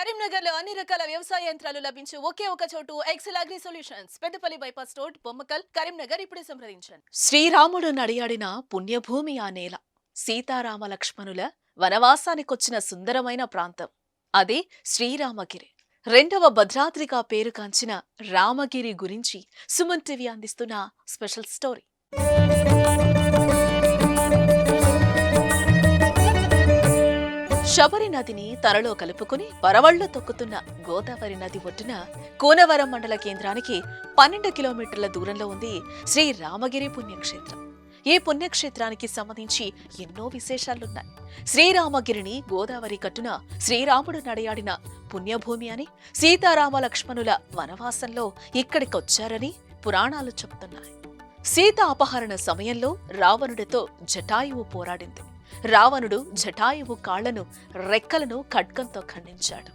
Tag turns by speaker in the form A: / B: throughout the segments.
A: కరీంనగర్లో అన్ని రకాల వ్యవసాయ యంత్రాలు లభించే ఒకే ఒక చోటు excel agri solutions. Peddapalli bypass road, Bommakal, Karimnagar. ఇప్పుడే సంప్రదించండి. శ్రీరాముడు నడియాడిన పుణ్యభూమి ఆ నేల. సీతారామ లక్ష్మణుల వనవాసానికొచ్చిన సుందరమైన ప్రాంతం అదే శ్రీరామగిరి. రెండవ భద్రాద్రిగా పేరుగాంచిన రామగిరి గురించి సుమన్ టీవీ అందిస్తున్న స్పెషల్ స్టోరీ. శబరి నదిని తనలో కలుపుకుని పరవళ్లు తొక్కుతున్న గోదావరి నది ఒడ్డున కూనవరం మండల కేంద్రానికి 12 కిలోమీటర్ల దూరంలో ఉంది శ్రీ రామగిరి పుణ్యక్షేత్రం. ఈ పుణ్యక్షేత్రానికి సంబంధించి ఎన్నో విశేషాలున్నాయి. శ్రీరామగిరిని గోదావరి కట్టున శ్రీరాముడు నడయాడిన పుణ్యభూమి అని, సీతారామ లక్ష్మణుల వనవాసంలో ఇక్కడికొచ్చారని పురాణాలు చెబుతున్నాయి. సీత అపహరణ సమయంలో రావణుడితో జటాయువు పోరాడింది. రావణుడు జటాయువు కాళ్లను, రెక్కలను ఖడ్గంతో ఖండించాడు.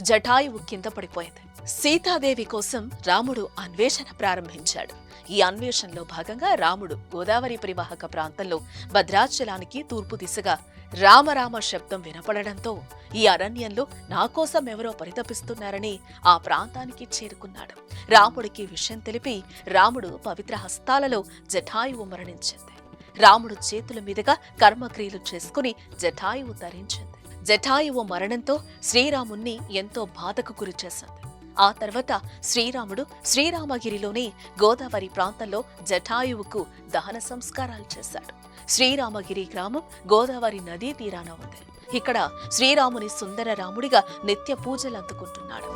A: జటాయువు కింద పడిపోయింది. సీతాదేవి కోసం రాముడు అన్వేషణ ప్రారంభించాడు. ఈ అన్వేషణలో భాగంగా రాముడు గోదావరి పరివాహక ప్రాంతంలో భద్రాచలానికి తూర్పు దిశగా రామరామ శబ్దం వినపడడంతో ఈ అరణ్యంలో నా కోసం ఎవరో పరితపిస్తున్నారని ఆ ప్రాంతానికి చేరుకున్నాడు. రాముడికి విషయం తెలిపి రాముడు పవిత్ర హస్తాలలో జటాయువు మరణించింది. రాముడు చేతుల మీదుగా కర్మక్రియలు చేసుకుని జటాయువు ధరించింది. జటాయువు మరణంతో శ్రీరాముణ్ణి ఎంతో బాధకు గురిచేసింది. ఆ తర్వాత శ్రీరాముడు శ్రీరామగిరిలోని గోదావరి ప్రాంతంలో జటాయువుకు దహన సంస్కారాలు చేశాడు. శ్రీరామగిరి గ్రామం గోదావరి నదీ తీరాన ఉంది. ఇక్కడ శ్రీరాముని సుందర రాముడిగా నిత్య పూజలు అందుకుంటున్నాడు.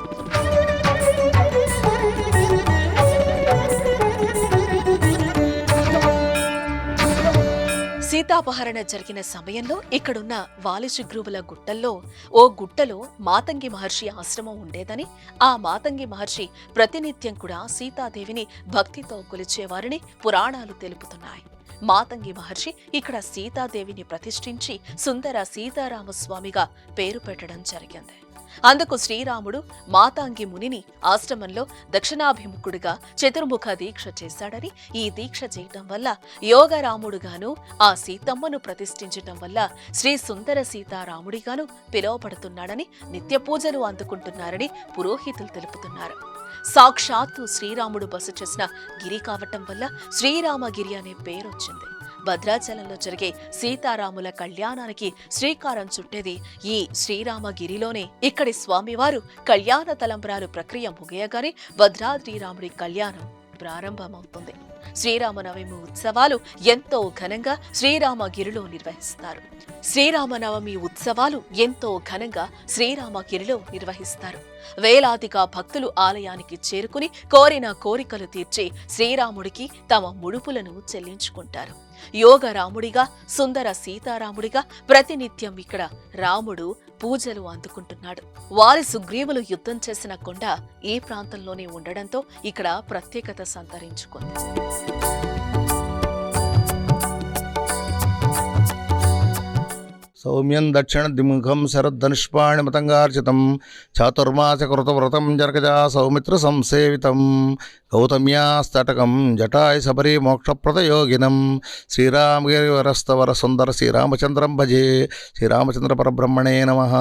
A: సీతాపహరణ జరిగిన సమయంలో ఇక్కడున్న వాలిశుగ్రువుల గుట్టల్లో ఓ గుట్టలో మాతంగి మహర్షి ఆశ్రమం ఉండేదని, ఆ మాతంగి మహర్షి ప్రతినిత్యం కూడా సీతాదేవిని భక్తితో కొలిచేవారని పురాణాలు తెలుపుతున్నాయి. మాతంగి మహర్షి ఇక్కడ సీతాదేవిని ప్రతిష్ఠించి సుందర సీతారామస్వామిగా పేరు పెట్టడం జరిగింది. అందుకు శ్రీరాముడు మాతాంగి మునిని ఆశ్రమంలో దక్షిణాభిముఖుడిగా చతుర్ముఖ దీక్ష చేశాడని, ఈ దీక్ష చేయటం వల్ల యోగరాముడుగాను, ఆ సీతమ్మను ప్రతిష్ఠించటం వల్ల శ్రీ సుందర సీతారాముడిగాను పిలువబడుతున్నాడని, నిత్య పూజలు అందుకుంటున్నారని పురోహితులు తెలుపుతున్నారు. సాక్షాత్తు శ్రీరాముడు బస చేసిన గిరి కావటం వల్ల శ్రీరామగిరి అనే పేరొచ్చింది. భద్రాచలంలో జరిగే సీతారాముల కళ్యాణానికి శ్రీకారం చుట్టేది ఈ శ్రీరామగిరిలోనే. ఇక్కడి స్వామివారు కళ్యాణ తలంబ్రాలు ప్రక్రియ ముగియగానే భద్రాద్రి రాముడి కళ్యాణం ప్రారంభమవుతుంది. శ్రీరామనవమి ఉత్సవాలు ఎంతో ఘనంగా శ్రీరామగిరిలో నిర్వహిస్తారు. వేలాదిగా భక్తులు ఆలయానికి చేరుకుని కోరిన కోరికలు తీర్చి శ్రీరాముడికి తమ ముడుపులను చెల్లించుకుంటారు. యోగరాముడిగా, సుందర సీతారాముడిగా ప్రతినిత్యం ఇక్కడ రాముడు పూజలు అందుకుంటున్నాడు. వారి సుగ్రీవులు యుద్ధం చేసిన కొండ ఈ ప్రాంతంలోనే ఉండడంతో ఇక్కడ ప్రత్యేకత సంతరించుకుంది.
B: సౌమ్యం దక్షిణ దిముఖం శరద్ధనుష్పాణి మతంగార్చితం చాతుర్మాసకృతవ్రతం జనకజా సౌమిత్ర సంసేవితం గౌతమ్యాస్తటకం జటాయ శబరి మోక్షప్రదయోగినం శ్రీరామగిరివరస్తవర సుందర శ్రీరామచంద్రం భజే. శ్రీరామచంద్ర పరబ్రహ్మణే నమః.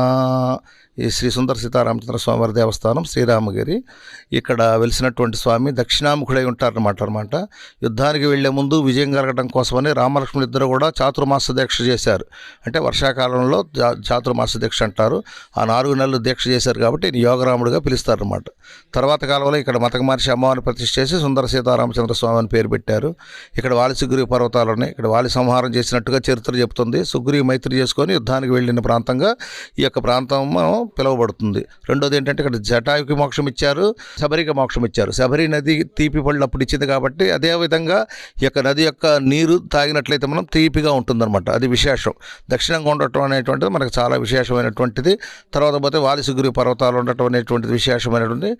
B: ఈ శ్రీ సుందర సీతారామచంద్ర స్వామివారి దేవస్థానం శ్రీరామగిరి. ఇక్కడ వెలిసినటువంటి స్వామి దక్షిణాముఖుడై ఉంటారన్నమాట. యుద్ధానికి వెళ్లే ముందు విజయం కలగడం కోసమని రామలక్ష్మణులు ఇద్దరు కూడా చాతుర్మాస దీక్ష చేశారు. అంటే వర్షాకాలంలో చాతుర్మాస దీక్ష అంటారు. ఆ 4 నెలలు దీక్ష చేశారు కాబట్టి యోగరాముడిగా పిలుస్తారన్నమాట. తర్వాత కాలంలో ఇక్కడ మతక మహర్షి అమ్మవారిని ప్రతిష్ఠ చేసి సుందర సీతారామచంద్ర స్వామి అని పేరు పెట్టారు. ఇక్కడ వాలి సుగ్రీవ పర్వతాలు ఉన్నాయి. ఇక్కడ వాలి సంహారం చేసినట్టుగా చరిత్ర చెబుతుంది. సుగ్రీవ మైత్రి చేసుకొని యుద్ధానికి వెళ్ళిన ప్రాంతంగా ఈ యొక్క ప్రాంతం పిలువబడుతుంది. రెండోది ఏంటంటే ఇక్కడ జటాయుకి మోక్షం ఇచ్చారు, శబరికి మోక్షం ఇచ్చారు. శబరి నది తీపి పళ్ళు అప్పుడు ఇచ్చింది కాబట్టి అదేవిధంగా ఈ యొక్క నది యొక్క నీరు తాగినట్లయితే మనం తీపిగా ఉంటుందన్నమాట. అది విశేషం. దక్షిణంగా ఉండటం అనేటువంటిది మనకు చాలా విశేషమైనటువంటిది. తర్వాత పోతే వాలి సుగ్రీవ పర్వతాలు ఉండటం అనేటువంటిది విశేషమైనటువంటి